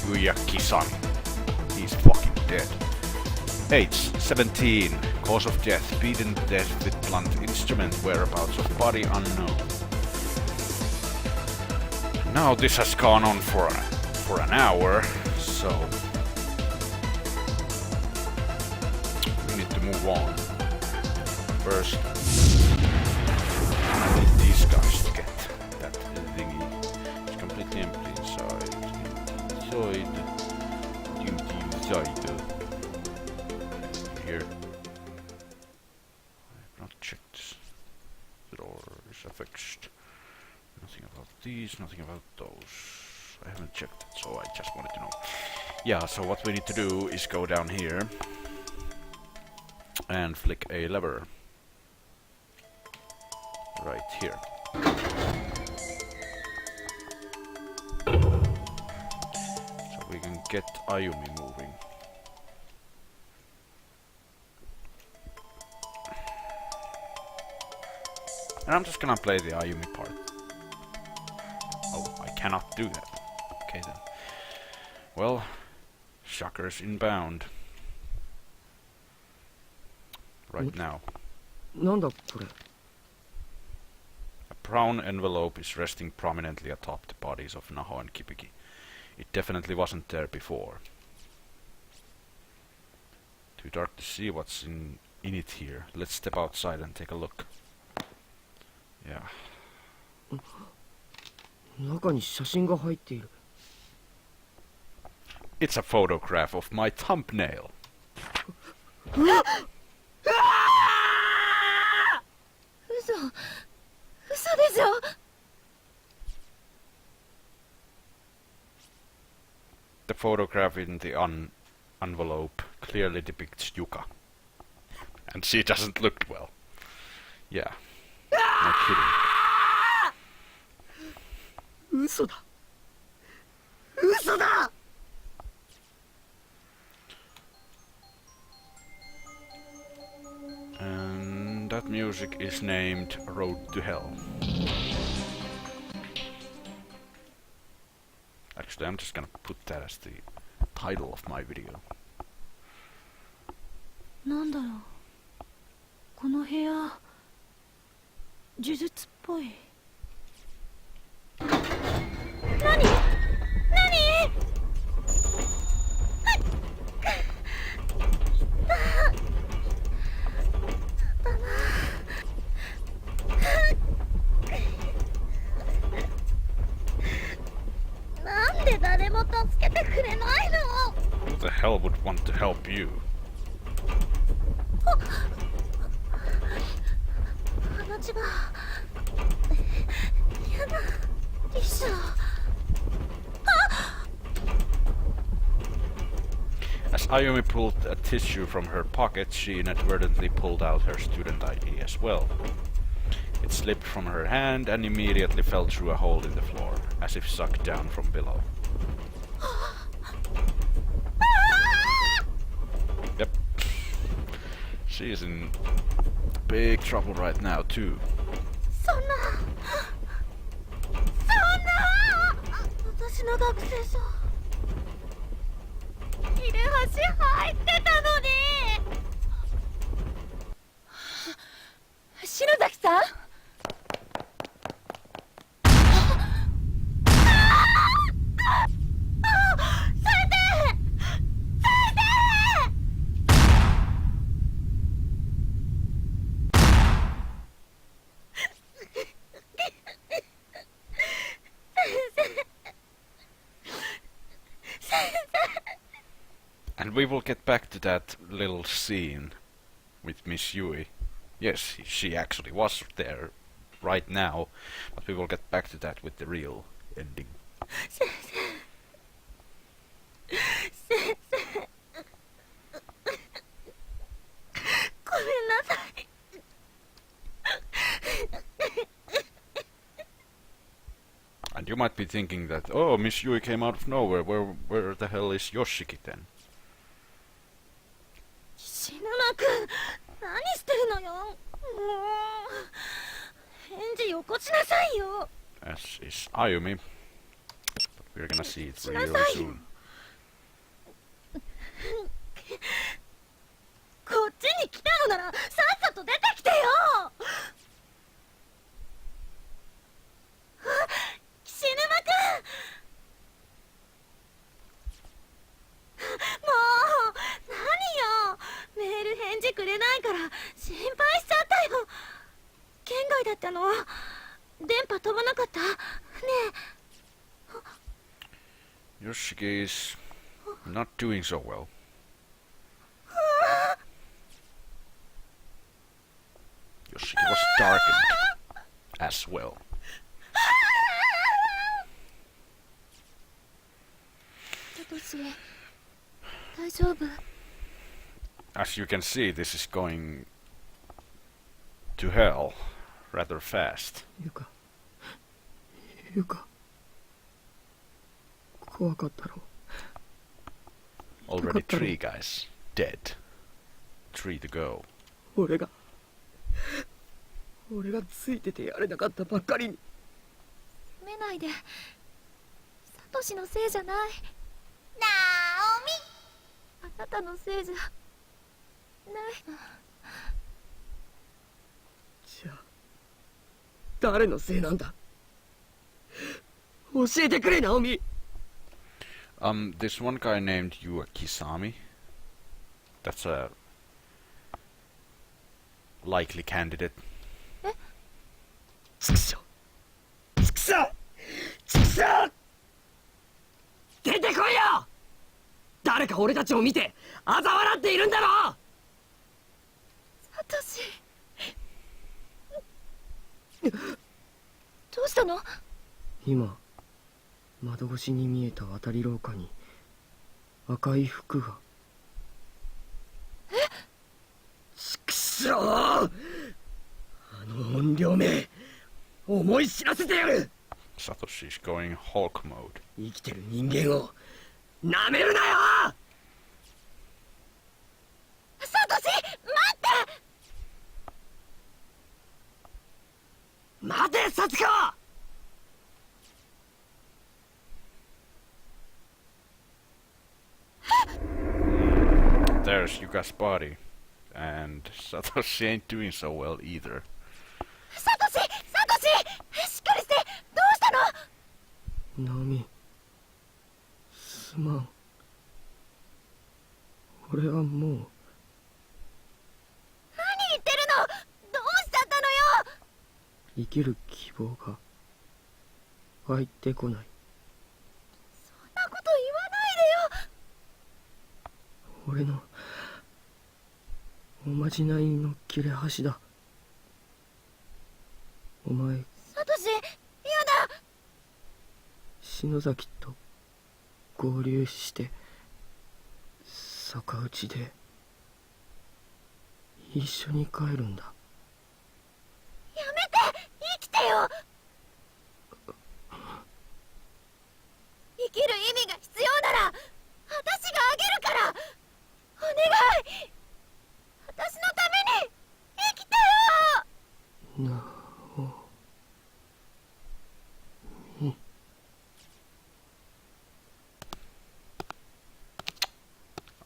Yuya Kisami. He's fucking dead. Age 17. Cause of death. Beaten to death with blunt instrument. Whereabouts of body unknown. Now this has gone on for an hour, so we need to move on. First, I need these guys to get that thingy. It's completely empty inside. Inside. Here. I have not checked this. The door is affixed. Nothing about these, nothing about those. I haven't checked it, so I just wanted to know. Yeah, so what we need to do is go down here and flick a lever. Right here. So we can get Ayumi moving. And I'm just gonna play the Ayumi part. Oh, I cannot do that. Okay then. Well, shockers inbound. Right now. なんだこれ。A brown envelope is resting prominently atop the bodies of Naho and Kipiki. It definitely wasn't there before. Too dark to see what's in it here. Let's step outside and take a look. Yeah. 中に写真が入っている。 It's a photograph of my thumbnail. 嘘でしょ。The photograph in the envelope clearly depicts Yuka. And she doesn't look well. Yeah. Not kidding. 嘘だ。嘘だ。 And that music is named Road to Hell. Actually, I'm just gonna put that as the title of my video. なんだろう、この部屋呪術っぽい。何？なんで誰も助けてくれないの？ Who the hell would want to help you? 話がやだ、リシャ。 As Ayumi pulled a tissue from her pocket, she inadvertently pulled out her student ID as well. It slipped from her hand and immediately fell through a hole in the floor, as if sucked down from below. Yep. She is in big trouble right now, too. そんな私の学生証切れ端入ってたのに。篠崎さん？And we will get back to that little scene with Miss Yui. Yes, she actually was there right now, but we will get back to that with the real ending. ごめんなさい。 And you might be thinking that, oh, Miss Yui came out of nowhere. Where the hell is Yoshiki then? 篠間くん、何してるのよ。もう返事よこしなさいよ。 As is Ayumi. But we're gonna see it really soon. こっちに来たのならさっさと出てきてよ。菱沼くん。もう何よ、メール返事くれないから心配しちゃったよ。県外だったの？電波飛ばなかったねえ。 Yoshiki is not doing so well. Yoshiki was darkened as well. サトシ、大丈夫？ As you can see, this is going to hell rather fast. ゆか怖かったろ。 Already 3 guys dead. 3 to go. 俺がついててやれなかったばっかりに。責めないで。サトシのせいじゃない。ナオミ、あなたのせいじゃない。じゃあ誰のせいなんだ。教えてくれ、ナオミ。There's one guy named Yua Kisami. That's a likely candidate. ちくしょう、ちくしょう、ちくしょう、出てこいよ。誰か俺たちを見て嘲笑っているんだろ。サトシ、どうしたの？今窓越しに見えた渡り廊下に赤い服が。ちくしょう、あの怨霊め、思い知らせてやる。 Satoshi's going Hulk mode. 生きてる人間をなめるなよ。サトシ、待って。待て、サツコ。there's Yuka's body. And Satoshi ain't doing so well either. サトシしっかりしてどうしたの？ナオミ、すまん。俺はもう何言ってるの？どうしちゃったのよ？生きる希望が湧いてこない。そんなこと言わないでよ。俺のおまじないの切れ端だ。お前、サトシ、やだ。篠崎と合流して逆打ちで一緒に帰るんだ。やめて、生きてよ。生きる意味が必要なら私があげるから。お願い、私のために生きてよ。なおみ。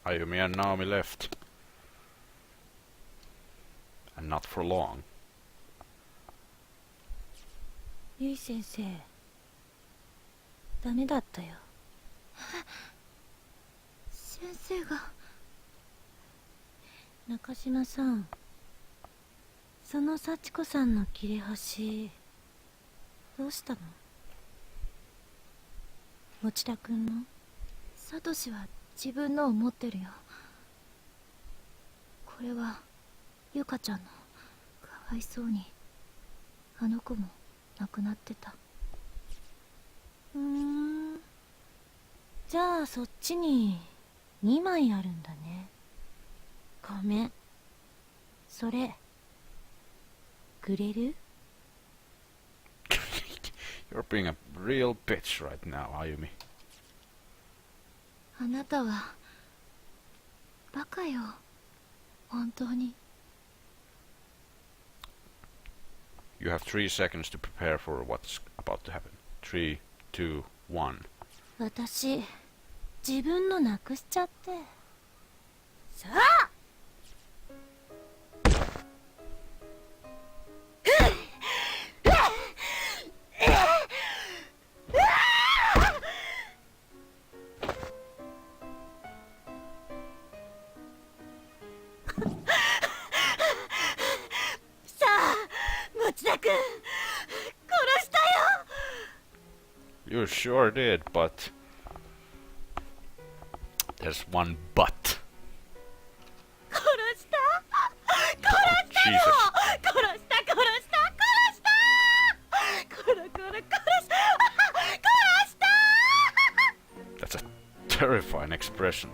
Ayumi and Naomi left. And not for long. ゆい先生、ダメだったよ。先生が。中島さん、その幸子さんの切れ端どうしたの？持田くんの？サトシは自分のを持ってるよ。これはゆかちゃんの。かわいそうにあの子も亡くなってた。じゃあそっちに2枚あるんだね。ごめん、それくれる？ You're being a real bitch right now, Ayumi. あなたはバカよ、本当に。 You have 3 seconds to prepare for what's about to happen. 3, 2, 1. 私、自分のなくしちゃって。さあ持田君、殺したよ。 You sure did, but... There's one but. 殺した殺Jesus. した。 That's a terrifying expression.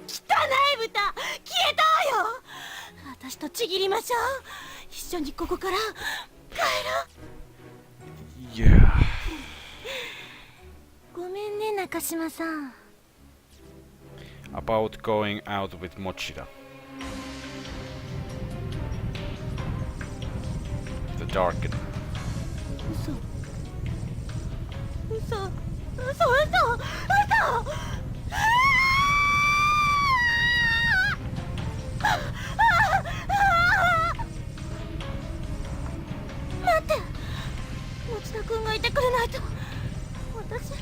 汚い豚、消えたわよ。私とちぎりましょう。一緒にここから帰ろう。 Yeah. ごめんね、中島さん。 About going out with Mochida. The Darken. 嘘。待って、持田君がいてくれないと。私ど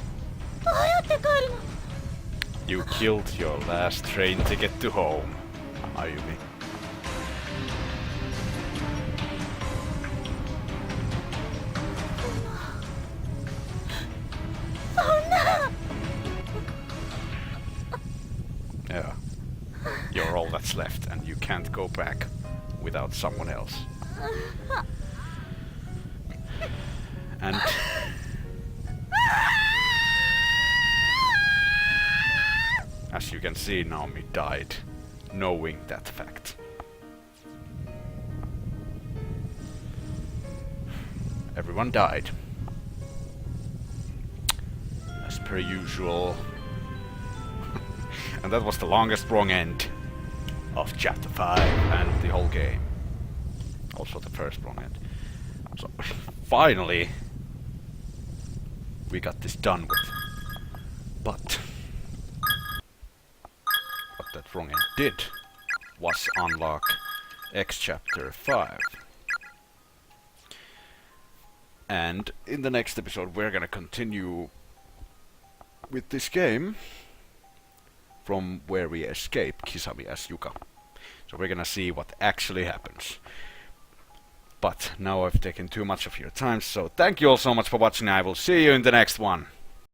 うやって帰るの？ You killed your last train ticket to home, Ayumi. そんな。 Yeah. You're all that's left, and you can't go back without someone else. And as you can see, Naomi died, knowing that fact. Everyone died. As per usual. And that was the longest wrong end of chapter 5 and the whole game. Also the first wrong end. So finally we got this done with. But what that wrong end did was unlock X Chapter 5. And in the next episode we're gonna continue with this game from where we escape Kisame as Yuka. So we're gonna see what actually happens. But now I've taken too much of your time, so thank you all so much for watching. I will see you in the next one.